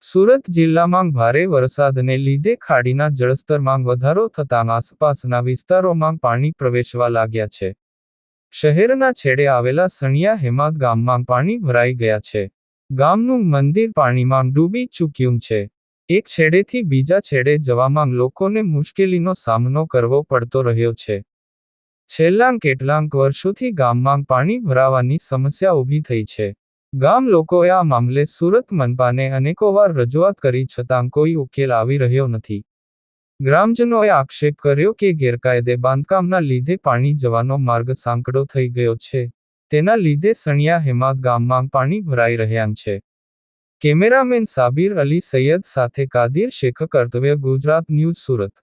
સુરત જિલ્લામાં ભારે વરસાદને લીધે ખાડીના જળસ્તરમાં વધારો થતાં આસપાસના વિસ્તારોમાં પાણી પ્રવેશવા લાગ્યા છે. શહેરના છેડે આવેલા સણિયા હેમાદ ગામમાં પાણી ભરાઈ ગયા છે. ગામનું મંદિર પાણીમાં ડૂબી ચૂક્યું છે. એક છેડેથી બીજા છેડે જવામાં લોકોને મુશ્કેલીનો સામનો કરવો પડતો રહ્યો છે. છેલ્લા કેટલાક વર્ષોથી ગામમાં પાણી ભરાવાની સમસ્યા ઊભી થઈ છે. ગામ લોકોએ આ મામલે સુરત મનપાને અનેકોવાર રજૂઆત કરી છતાં કોઈ ઉકેલ આવી રહ્યો નથી. ગ્રામજનોએ આક્ષેપ કર્યો કે ગેરકાયદે બાંધકામના લીધે પાણી જવાનો માર્ગ સાંકડો થઈ ગયો છે. તેના લીધે સણિયા હેમાદ ગામમાં પાણી ભરાઈ રહ્યા છે. કેમેરામેન સાબિર અલી સૈયદ સાથે કાદિર શેખ, કર્તવ્ય ગુજરાત ન્યૂઝ, સુરત.